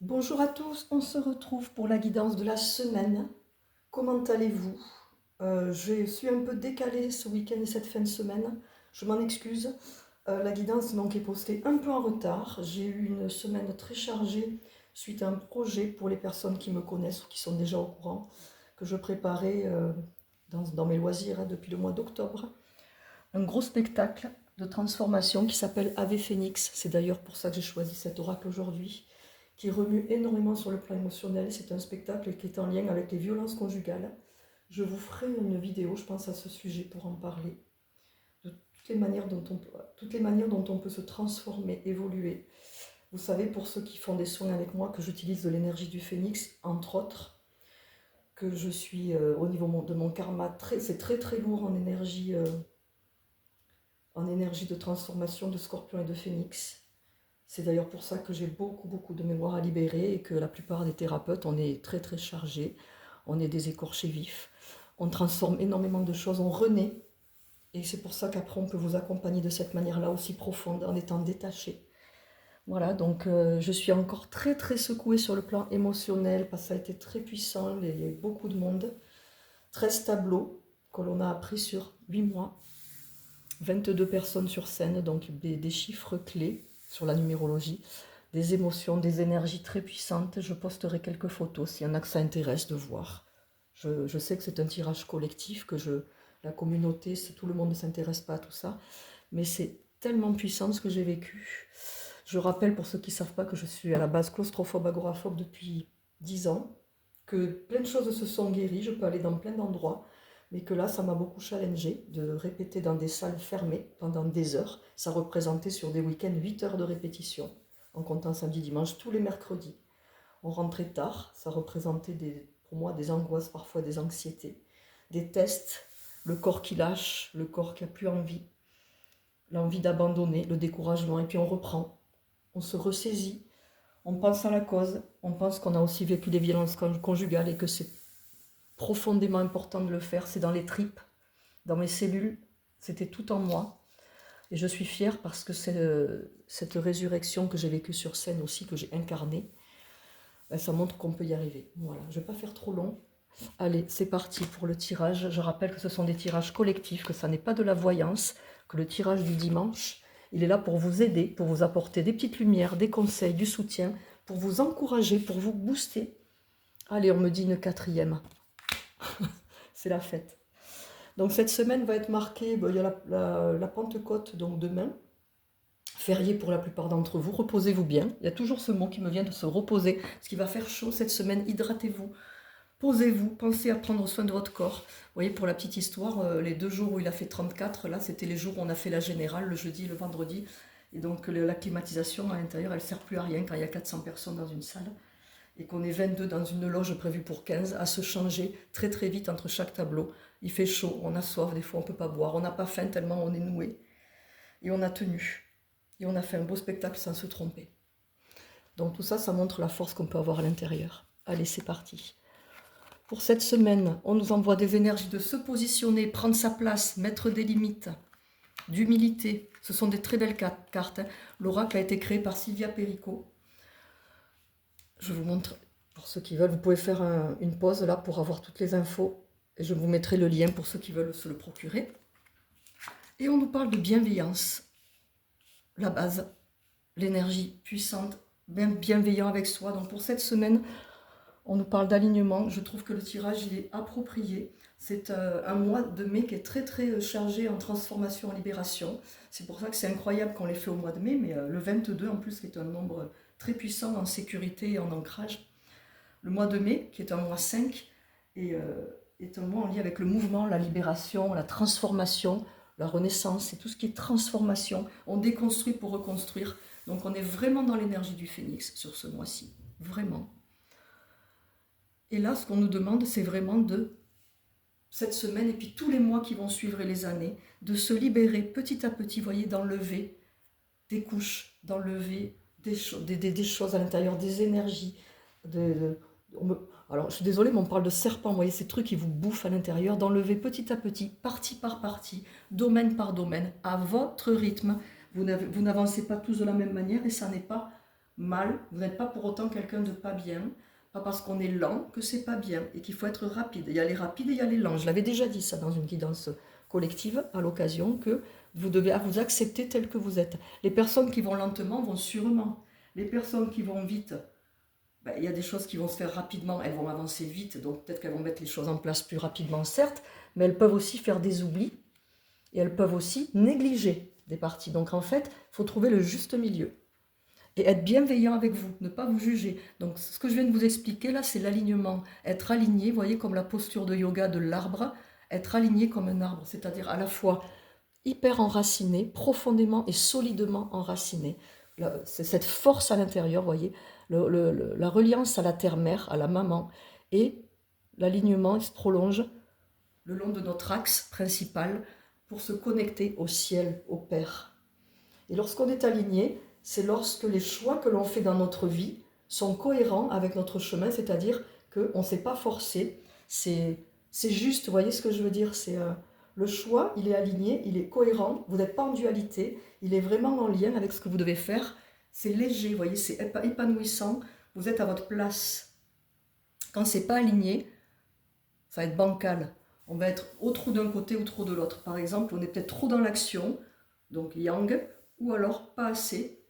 Bonjour à tous, on se retrouve pour la guidance de la semaine. Comment allez-vous? Je suis un peu décalée ce week-end et cette fin de semaine, je m'en excuse. La guidance donc est postée un peu en retard. J'ai eu une semaine très chargée suite à un projet pour les personnes qui me connaissent ou qui sont déjà au courant, que je préparais dans mes loisirs depuis le mois d'octobre. Un gros spectacle de transformation qui s'appelle Ave Phoenix. C'est d'ailleurs pour ça que j'ai choisi cet oracle aujourd'hui, qui remue énormément sur le plan émotionnel. C'est un spectacle qui est en lien avec les violences conjugales. Je vous ferai une vidéo, je pense, à ce sujet pour en parler, de toutes les manières dont on peut se transformer, évoluer. Vous savez, pour ceux qui font des soins avec moi, que j'utilise de l'énergie du phénix, entre autres, que je suis au niveau de mon karma, c'est très très lourd en énergie de transformation de scorpion et de phénix. C'est d'ailleurs pour ça que j'ai beaucoup de mémoire à libérer et que la plupart des thérapeutes, on est très très chargés, on est des écorchés vifs, on transforme énormément de choses, on renaît. Et c'est pour ça qu'après on peut vous accompagner de cette manière-là aussi profonde, en étant détaché. Voilà, donc je suis encore très très secouée sur le plan émotionnel, parce que ça a été très puissant, il y a eu beaucoup de monde. 13 tableaux que l'on a appris sur 8 mois, 22 personnes sur scène, donc des chiffres clés sur la numérologie, des émotions, des énergies très puissantes. Je posterai quelques photos s'il y en a que ça intéresse de voir. Je sais que c'est un tirage collectif, la communauté, tout le monde ne s'intéresse pas à tout ça, mais c'est tellement puissant ce que j'ai vécu. Je rappelle pour ceux qui ne savent pas que je suis à la base claustrophobe, agoraphobe depuis 10 ans, que plein de choses se sont guéries, je peux aller dans plein d'endroits, mais que là, ça m'a beaucoup challengé de répéter dans des salles fermées pendant des heures. Ça représentait sur des week-ends 8 heures de répétition, en comptant samedi, dimanche, tous les mercredis. On rentrait tard, ça représentait pour moi des angoisses, parfois des anxiétés, des tests, le corps qui lâche, le corps qui n'a plus envie, l'envie d'abandonner, le découragement, et puis on reprend, on se ressaisit, on pense à la cause, on pense qu'on a aussi vécu des violences conjugales et que c'est profondément important de le faire, c'est dans les tripes, dans mes cellules, c'était tout en moi. Et je suis fière parce que c'est cette résurrection que j'ai vécue sur scène aussi, que j'ai incarnée, ben, ça montre qu'on peut y arriver. Voilà, je ne vais pas faire trop long. Allez, c'est parti pour le tirage. Je rappelle que ce sont des tirages collectifs, que ça n'est pas de la voyance, que le tirage du dimanche, il est là pour vous aider, pour vous apporter des petites lumières, des conseils, du soutien, pour vous encourager, pour vous booster. Allez, on me dit une quatrième. C'est la fête. Donc cette semaine va être marquée, il y a la Pentecôte, donc demain, férié pour la plupart d'entre vous, reposez-vous bien. Il y a toujours ce mot qui me vient de se reposer, parce qu'il va faire chaud cette semaine, hydratez-vous, posez-vous, pensez à prendre soin de votre corps. Vous voyez, pour la petite histoire, les 2 jours où il a fait 34, là c'était les jours où on a fait la générale, le jeudi et le vendredi, et donc la climatisation à l'intérieur, elle ne sert plus à rien quand il y a 400 personnes dans une salle, et qu'on est 22 dans une loge prévue pour 15, à se changer très très vite entre chaque tableau. Il fait chaud, on a soif, des fois on ne peut pas boire, on n'a pas faim tellement on est noué. Et on a tenu. Et on a fait un beau spectacle sans se tromper. Donc tout ça, ça montre la force qu'on peut avoir à l'intérieur. Allez, c'est parti. Pour cette semaine, on nous envoie des énergies de se positionner, prendre sa place, mettre des limites, d'humilité. Ce sont des très belles cartes. L'oracle a été créé par Sylvia Perico. Je vous montre, pour ceux qui veulent, vous pouvez faire une pause là pour avoir toutes les infos. Et je vous mettrai le lien pour ceux qui veulent se le procurer. Et on nous parle de bienveillance. La base, l'énergie puissante, bienveillant avec soi. Donc pour cette semaine, on nous parle d'alignement. Je trouve que le tirage, il est approprié. C'est un mois de mai qui est très très chargé en transformation, en libération. C'est pour ça que c'est incroyable qu'on l'ait fait au mois de mai, mais le 22 en plus, qui est un nombre très puissant en sécurité et en ancrage. Le mois de mai, qui est un mois 5, est un mois en lien avec le mouvement, la libération, la transformation, la renaissance, c'est tout ce qui est transformation. On déconstruit pour reconstruire. Donc on est vraiment dans l'énergie du phénix sur ce mois-ci. Vraiment. Et là, ce qu'on nous demande, c'est vraiment de, cette semaine, et puis tous les mois qui vont suivre et les années, de se libérer petit à petit, vous voyez, d'enlever des couches, d'enlever des choses à l'intérieur, des énergies. Alors, je suis désolée, mais on parle de serpent, vous voyez, ces trucs qui vous bouffent à l'intérieur, d'enlever petit à petit, partie par partie, domaine par domaine, à votre rythme. Vous n'avancez pas tous de la même manière et ça n'est pas mal, vous n'êtes pas pour autant quelqu'un de pas bien, pas parce qu'on est lent que c'est pas bien et qu'il faut être rapide. Il y a les rapides et il y a les lents. Je l'avais déjà dit ça dans une guidance collective à l'occasion, que vous devez vous accepter tel que vous êtes. Les personnes qui vont lentement vont sûrement. Les personnes qui vont vite, ben, il y a des choses qui vont se faire rapidement, elles vont avancer vite, donc peut-être qu'elles vont mettre les choses en place plus rapidement, certes, mais elles peuvent aussi faire des oublis et elles peuvent aussi négliger des parties. Donc en fait, il faut trouver le juste milieu et être bienveillant avec vous, ne pas vous juger. Donc ce que je viens de vous expliquer là, c'est l'alignement. Être aligné, vous voyez, comme la posture de yoga de l'arbre, être aligné comme un arbre, c'est-à-dire à la fois hyper enraciné, profondément et solidement enraciné. C'est cette force à l'intérieur, vous voyez, la reliance à la terre-mère, à la maman, et l'alignement se prolonge le long de notre axe principal pour se connecter au ciel, au Père. Et lorsqu'on est aligné, c'est lorsque les choix que l'on fait dans notre vie sont cohérents avec notre chemin, c'est-à-dire qu'on ne s'est pas forcé, c'est juste, vous voyez ce que je veux dire, c'est le choix, il est aligné, il est cohérent, vous n'êtes pas en dualité, il est vraiment en lien avec ce que vous devez faire, c'est léger, vous voyez, c'est épanouissant, vous êtes à votre place. Quand c'est pas aligné, ça va être bancal, on va être ou trop d'un côté ou trop de l'autre. Par exemple, on est peut-être trop dans l'action, donc yang, ou alors pas assez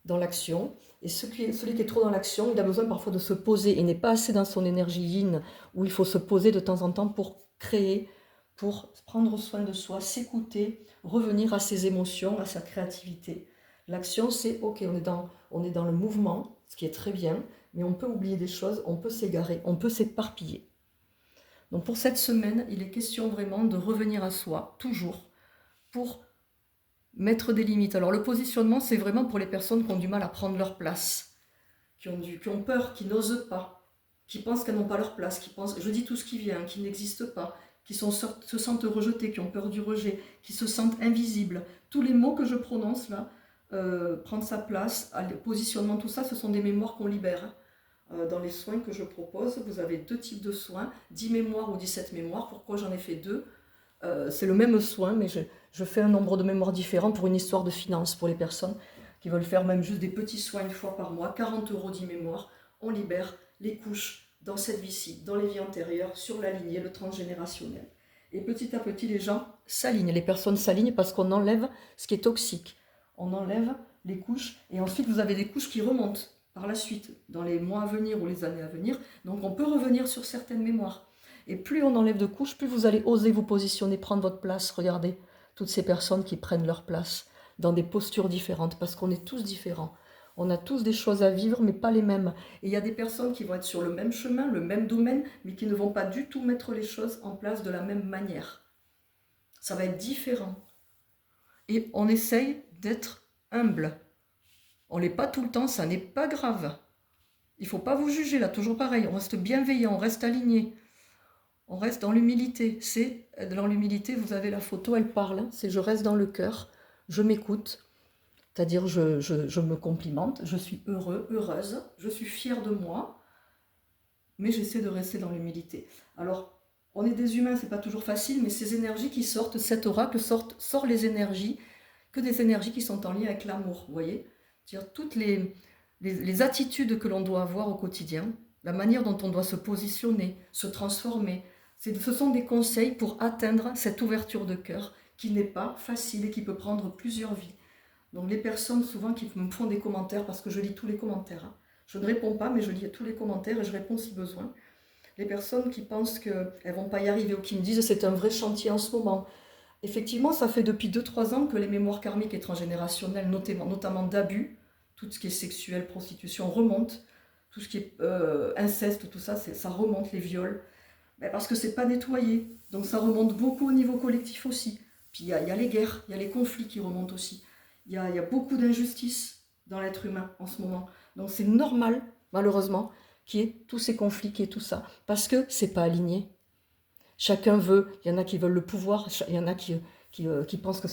dans l'action. Et celui qui est trop dans l'action, il a besoin parfois de se poser. Il n'est pas assez dans son énergie yin, où il faut se poser de temps en temps pour créer, pour prendre soin de soi, s'écouter, revenir à ses émotions, à sa créativité. L'action, c'est ok, on est dans le mouvement, ce qui est très bien, mais on peut oublier des choses, on peut s'égarer, on peut s'éparpiller. Donc pour cette semaine, il est question vraiment de revenir à soi, toujours, pour mettre des limites. Alors le positionnement, c'est vraiment pour les personnes qui ont du mal à prendre leur place, qui ont peur, qui n'osent pas, qui pensent qu'elles n'ont pas leur place, qui pensent, je dis tout ce qui vient, qui n'existe pas, qui se sentent rejetés, qui ont peur du rejet, qui se sentent invisibles. Tous les mots que je prononce là, prendre sa place, positionnement, tout ça, ce sont des mémoires qu'on libère. Dans les soins que je propose, vous avez 2 types de soins, 10 mémoires ou 17 mémoires. Pourquoi j'en ai fait 2 ? C'est le même soin, mais je fais un nombre de mémoires différents pour une histoire de finances, pour les personnes qui veulent faire même juste des petits soins une fois par mois, 40 € 10 mémoires, on libère les couches dans cette vie-ci, dans les vies antérieures, sur la lignée, le transgénérationnel. Et petit à petit, les gens s'alignent, les personnes s'alignent parce qu'on enlève ce qui est toxique. On enlève les couches, et ensuite vous avez des couches qui remontent par la suite, dans les mois à venir ou les années à venir. Donc on peut revenir sur certaines mémoires. Et plus on enlève de couches, plus vous allez oser vous positionner, prendre votre place. Regardez, toutes ces personnes qui prennent leur place dans des postures différentes, parce qu'on est tous différents. On a tous des choses à vivre, mais pas les mêmes. Et il y a des personnes qui vont être sur le même chemin, le même domaine, mais qui ne vont pas du tout mettre les choses en place de la même manière. Ça va être différent. Et on essaye d'être humble. On l'est pas tout le temps, ça n'est pas grave. Il ne faut pas vous juger là, toujours pareil. On reste bienveillant, on reste aligné. On reste dans l'humilité. C'est dans l'humilité, vous avez la photo, elle parle. C'est je reste dans le cœur, je m'écoute. C'est-à-dire je me complimente, je suis heureux, heureuse, je suis fière de moi, mais j'essaie de rester dans l'humilité. Alors, on est des humains, c'est pas toujours facile, mais ces énergies qui sortent, cet oracle sort les énergies, que des énergies qui sont en lien avec l'amour, vous voyez ? C'est-à-dire toutes les attitudes que l'on doit avoir au quotidien, la manière dont on doit se positionner, se transformer, ce sont des conseils pour atteindre cette ouverture de cœur qui n'est pas facile et qui peut prendre plusieurs vies. Donc les personnes souvent qui me font des commentaires, parce que je lis tous les commentaires, hein. Je ne réponds pas, mais je lis tous les commentaires et je réponds si besoin. Les personnes qui pensent qu'elles ne vont pas y arriver ou qui me disent c'est un vrai chantier en ce moment. Effectivement, ça fait depuis 2-3 ans que les mémoires karmiques et transgénérationnelles, notamment d'abus, tout ce qui est sexuel, prostitution, remonte. Tout ce qui est inceste, tout ça, ça remonte, les viols. Ben parce que c'est pas nettoyé. Donc ça remonte beaucoup au niveau collectif aussi. Puis il y a les guerres, il y a les conflits qui remontent aussi. Il y a beaucoup d'injustices dans l'être humain en ce moment. Donc c'est normal, malheureusement, qu'il y ait tous ces conflits, qu'il y ait tout ça. Parce que c'est pas aligné. Chacun veut, il y en a qui veulent le pouvoir, il y en a qui pensent que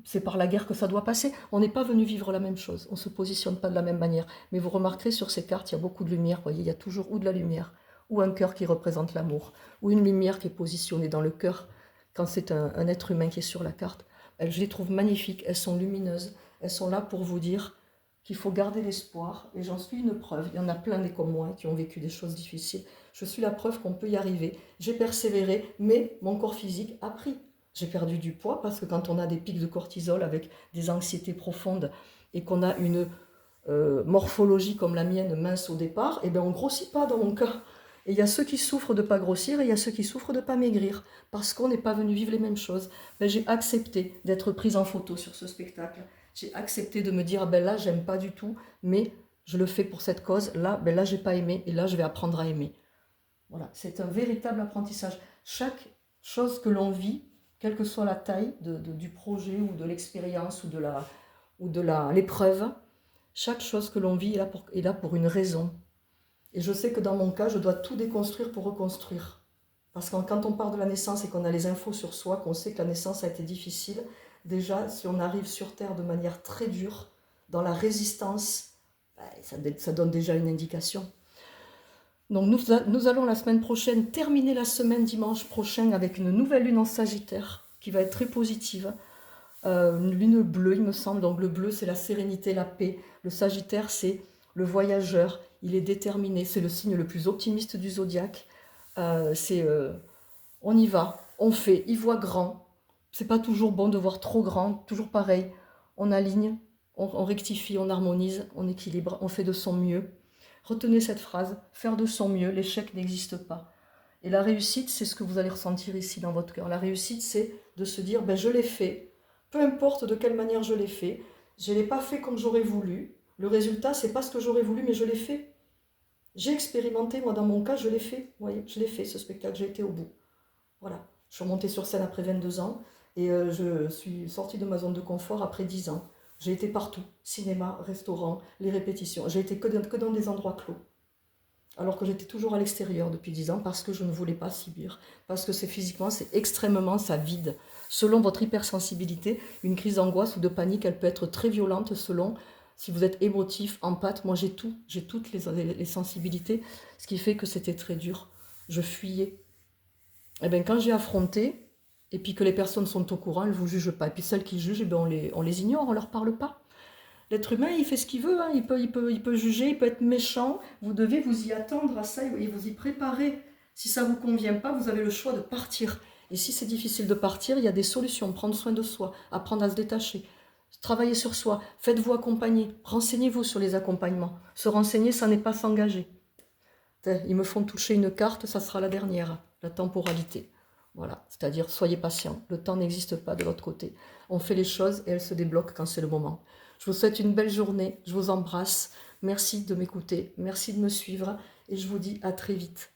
c'est par la guerre que ça doit passer. On n'est pas venu vivre la même chose, on ne se positionne pas de la même manière. Mais vous remarquerez sur ces cartes, il y a beaucoup de lumière, vous voyez, il y a toujours ou de la lumière, ou un cœur qui représente l'amour, ou une lumière qui est positionnée dans le cœur, quand c'est un être humain qui est sur la carte. Je les trouve magnifiques, elles sont lumineuses, elles sont là pour vous dire qu'il faut garder l'espoir, et j'en suis une preuve. Il y en a plein des comme moi qui ont vécu des choses difficiles. Je suis la preuve qu'on peut y arriver. J'ai persévéré, mais mon corps physique a pris. J'ai perdu du poids parce que quand on a des pics de cortisol avec des anxiétés profondes et qu'on a une morphologie comme la mienne, mince au départ, eh bien on ne grossit pas dans mon cas. Et il y a ceux qui souffrent de ne pas grossir et il y a ceux qui souffrent de ne pas maigrir parce qu'on n'est pas venu vivre les mêmes choses. Ben, j'ai accepté d'être prise en photo sur ce spectacle. J'ai accepté de me dire, ah ben là, j'aime pas du tout, mais je le fais pour cette cause. Là, ben là, j'ai pas aimé et là, je vais apprendre à aimer. Voilà, c'est un véritable apprentissage. Chaque chose que l'on vit, quelle que soit la taille du projet ou de l'expérience ou de l'épreuve, chaque chose que l'on vit est là pour une raison. Et je sais que dans mon cas, je dois tout déconstruire pour reconstruire. Parce que quand on part de la naissance et qu'on a les infos sur soi, qu'on sait que la naissance a été difficile, déjà, si on arrive sur Terre de manière très dure, dans la résistance, ça donne déjà une indication. Donc nous allons la semaine prochaine terminer la semaine dimanche prochain avec une nouvelle lune en Sagittaire qui va être très positive. Une lune bleue, il me semble. Donc le bleu, c'est la sérénité, la paix. Le Sagittaire, c'est le voyageur. Il est déterminé. C'est le signe le plus optimiste du zodiaque. On y va, on fait, il voit grand. C'est pas toujours bon de voir trop grand. Toujours pareil. On aligne, on rectifie, on harmonise, on équilibre, on fait de son mieux. Retenez cette phrase, faire de son mieux, l'échec n'existe pas. Et la réussite, c'est ce que vous allez ressentir ici dans votre cœur. La réussite, c'est de se dire, ben, je l'ai fait, peu importe de quelle manière je l'ai fait, je ne l'ai pas fait comme j'aurais voulu. Le résultat, c'est pas ce que j'aurais voulu, mais je l'ai fait. J'ai expérimenté, moi dans mon cas, je l'ai fait. Vous voyez, je l'ai fait ce spectacle, j'ai été au bout. Voilà. Je suis remontée sur scène après 22 ans et je suis sortie de ma zone de confort après 10 ans. J'ai été partout, cinéma, restaurant, les répétitions. J'ai été que dans des endroits clos. Alors que j'étais toujours à l'extérieur depuis 10 ans parce que je ne voulais pas subir. Parce que physiquement, c'est extrêmement, ça vide. Selon votre hypersensibilité, une crise d'angoisse ou de panique, elle peut être très violente selon si vous êtes émotif, empathe. Moi, j'ai tout. J'ai toutes les sensibilités, ce qui fait que c'était très dur. Je fuyais. Et bien, quand j'ai affronté, et puis que les personnes sont au courant, elles ne vous jugent pas. Et puis celles qui jugent, eh bien, on les ignore, on ne leur parle pas. L'être humain, il fait ce qu'il veut, hein. Il peut juger, il peut être méchant. Vous devez vous y attendre à ça et vous y préparer. Si ça ne vous convient pas, vous avez le choix de partir. Et si c'est difficile de partir, il y a des solutions. Prendre soin de soi, apprendre à se détacher, travailler sur soi, faites-vous accompagner, renseignez-vous sur les accompagnements. Se renseigner, ça n'est pas s'engager. Ils me font toucher une carte, ça sera la dernière, la temporalité. Voilà, c'est-à-dire soyez patient, le temps n'existe pas de l'autre côté. On fait les choses et elles se débloquent quand c'est le moment. Je vous souhaite une belle journée, je vous embrasse, merci de m'écouter, merci de me suivre et je vous dis à très vite.